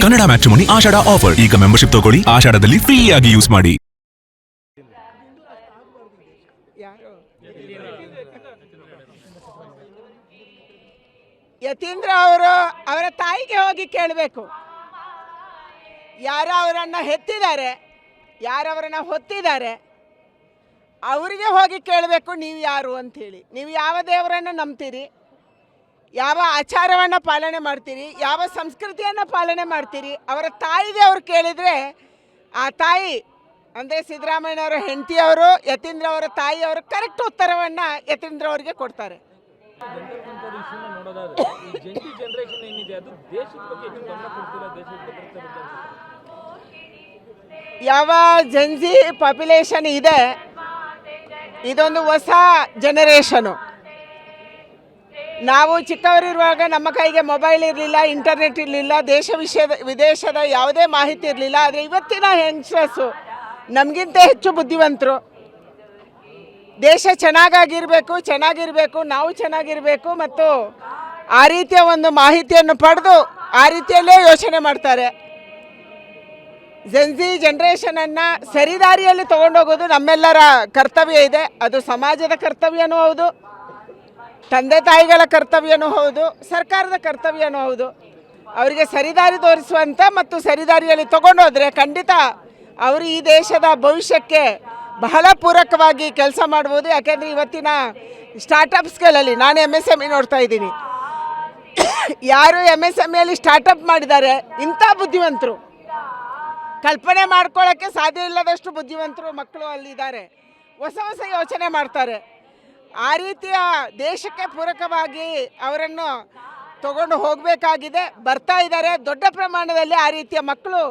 Kannada matrimony ಆಷಾಢ offer. ಈಗ membership ತಗೊಳ್ಳಿ, ಆಷಾಢದಲ್ಲಿ free ಆಗಿ ಯೂಸ್ ಮಾಡಿ. ಯತೀಂದ್ರ ಅವರು ಅವರ ತಾಯಿಗೆ ಹೋಗಿ ಕೇಳಬೇಕು. ಯಾರು ಅವರನ್ನು ಹೆತ್ತಿದ್ದಾರೆ, ಯಾರು ಅವರನ್ನು ಹೊತ್ತಿದ್ದಾರೆ, ಅವರಿಗೆ ಹೋಗಿ ಕೇಳಬೇಕು ನೀವು ಯಾರು ಅಂಥೇಳಿ. ನೀವು ಯಾವ ದೇವರನ್ನು ನಂಬ್ತೀರಿ, ಯಾವ ಆಚಾರವನ್ನು ಪಾಲನೆ ಮಾಡ್ತೀರಿ, ಯಾವ ಸಂಸ್ಕೃತಿಯನ್ನು ಪಾಲನೆ ಮಾಡ್ತೀರಿ, ಅವರ ತಾಯಿಗೆ ಅವ್ರು ಕೇಳಿದರೆ ಆ ತಾಯಿ ಅಂದರೆ ಸಿದ್ದರಾಮಯ್ಯನವರ ಹೆಂಡತಿಯವರು, ಯತೀಂದ್ರ ಅವರ ತಾಯಿಯವರು ಕರೆಕ್ಟ್ ಉತ್ತರವನ್ನು ಯತೀಂದ್ರ ಅವರಿಗೆ ಕೊಡ್ತಾರೆ. ಯಾವ ಜೆನ್ಜಿ ಪಾಪ್ಯುಲೇಷನ್ ಇದೆ, ಇದೊಂದು ಹೊಸ ಜನರೇಷನು. ನಾವು ಚಿಕ್ಕವರಿರುವಾಗ ನಮ್ಮ ಕೈಗೆ ಮೊಬೈಲ್ ಇರಲಿಲ್ಲ, ಇಂಟರ್ನೆಟ್ ಇರಲಿಲ್ಲ, ವಿದೇಶದ ಯಾವುದೇ ಮಾಹಿತಿ ಇರಲಿಲ್ಲ. ಆದರೆ ಇವತ್ತಿನ ಯಂಗ್ಸ್ಟರ್ಸು ನಮಗಿಂತ ಹೆಚ್ಚು ಬುದ್ಧಿವಂತರು. ದೇಶ ಚೆನ್ನಾಗಿರಬೇಕು, ನಾವು ಚೆನ್ನಾಗಿರಬೇಕು ಮತ್ತು ಆ ರೀತಿಯ ಒಂದು ಮಾಹಿತಿಯನ್ನು ಪಡೆದು ಆ ರೀತಿಯಲ್ಲೇ ಯೋಚನೆ ಮಾಡ್ತಾರೆ. ಜೆನ್ಜಿ ಜನ್ರೇಷನನ್ನು ಸರಿದಾರಿಯಲ್ಲಿ ತೊಗೊಂಡೋಗೋದು ನಮ್ಮೆಲ್ಲರ ಕರ್ತವ್ಯ ಇದೆ. ಅದು ಸಮಾಜದ ಕರ್ತವ್ಯನೂ ಹೌದು, ತಂದೆ ತಾಯಿಗಳ ಕರ್ತವ್ಯನೂ ಹೌದು, ಸರ್ಕಾರದ ಕರ್ತವ್ಯನೂ ಹೌದು. ಅವರಿಗೆ ಸರಿದಾರಿ ತೋರಿಸುವಂಥ ಮತ್ತು ಸರಿದಾರಿಯಲ್ಲಿ ತೊಗೊಂಡೋದ್ರೆ ಖಂಡಿತ ಅವರು ಈ ದೇಶದ ಭವಿಷ್ಯಕ್ಕೆ ಬಹಳ ಪೂರಕವಾಗಿ ಕೆಲಸ ಮಾಡ್ಬೋದು. ಯಾಕೆಂದರೆ ಇವತ್ತಿನ ಸ್ಟಾರ್ಟಪ್ಸ್ಗಳಲ್ಲಿ ನಾನು MSME ನೋಡ್ತಾ ಇದ್ದೀನಿ. ಯಾರು MSMEಯಲ್ಲಿ ಸ್ಟಾರ್ಟಪ್ ಮಾಡಿದ್ದಾರೆ, ಇಂಥ ಬುದ್ಧಿವಂತರು, ಕಲ್ಪನೆ ಮಾಡ್ಕೊಳ್ಳೋಕ್ಕೆ ಸಾಧ್ಯ ಇಲ್ಲದಷ್ಟು ಬುದ್ಧಿವಂತರು ಮಕ್ಕಳು ಅಲ್ಲಿದ್ದಾರೆ. ಹೊಸ ಯೋಚನೆ ಮಾಡ್ತಾರೆ. ಆ ರೀತಿಯ ದೇಶಕ್ಕೆ ಪೂರಕವಾಗಿ ಅವರನ್ನು ತಗೊಂಡು ಹೋಗಬೇಕಾಗಿದೆ. ಬರ್ತಾ ಇದ್ದಾರೆ ದೊಡ್ಡ ಪ್ರಮಾಣದಲ್ಲಿ. ಆ ರೀತಿಯ ಮಕ್ಕಳು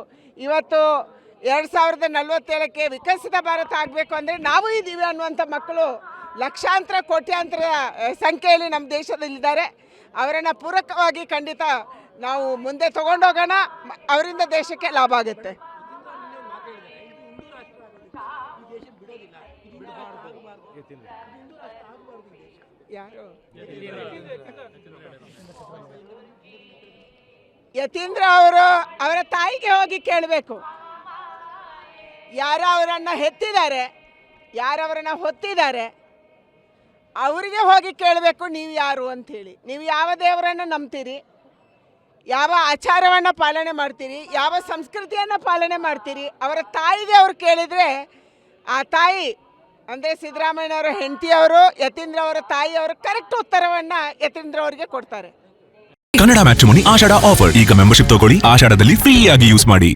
ಇವತ್ತು 2047ಕ್ಕೆ ವಿಕಸಿತ ಭಾರತ ಆಗಬೇಕು ಅಂದರೆ ನಾವು ಇದ್ದೀವಿ ಅನ್ನುವಂಥ ಮಕ್ಕಳು ಲಕ್ಷಾಂತರ ಕೋಟ್ಯಾಂತರ ಸಂಖ್ಯೆಯಲ್ಲಿ ನಮ್ಮ ದೇಶದಲ್ಲಿದ್ದಾರೆ. ಅವರನ್ನು ಪೂರಕವಾಗಿ ಖಂಡಿತ ನಾವು ಮುಂದೆ ತಗೊಂಡೋಗೋಣ. ಅವರಿಂದ ದೇಶಕ್ಕೆ ಲಾಭ ಆಗುತ್ತೆ. ಯತೀಂದ್ರ ಅವರು ಅವರ ತಾಯಿಗೆ ಹೋಗಿ ಕೇಳಬೇಕು. ಯಾರು ಅವರನ್ನು ಹೆತ್ತಿದ್ದಾರೆ, ಯಾರು ಅವರನ್ನು ಹೊತ್ತಿದ್ದಾರೆ, ಅವರಿಗೆ ಹೋಗಿ ಕೇಳಬೇಕು ನೀವು ಯಾರು ಅಂಥೇಳಿ. ನೀವು ಯಾವ ದೇವರನ್ನು ನಂಬ್ತೀರಿ, ಯಾವ ಆಚಾರವನ್ನು ಪಾಲನೆ ಮಾಡ್ತೀರಿ, ಯಾವ ಸಂಸ್ಕೃತಿಯನ್ನು ಪಾಲನೆ ಮಾಡ್ತೀರಿ, ಅವರ ತಾಯಿಗೆ ಅವ್ರು ಕೇಳಿದರೆ ಆ ತಾಯಿ ಅಂದರೆ ಸಿದ್ದರಾಮಯ್ಯನವರ ಹೆಂಡತಿಯವರು, ಯತೀಂದ್ರ ಅವರ ತಾಯಿಯವರು ಕರೆಕ್ಟ್ ಉತ್ತರವನ್ನು ಯತೀಂದ್ರ ಅವರಿಗೆ ಕೊಡ್ತಾರೆ. ಕನ್ನಡ ಮ್ಯಾಟ್ರಿಮೋನಿ ಆಷಾಢ ಆಫರ್. ಈಗ ಮೆಂಬರ್ಶಿಪ್ ತಗೊಳ್ಳಿ, ಆಷಾಢದಲ್ಲಿ ಫ್ರೀ ಆಗಿ ಯೂಸ್ ಮಾಡಿ.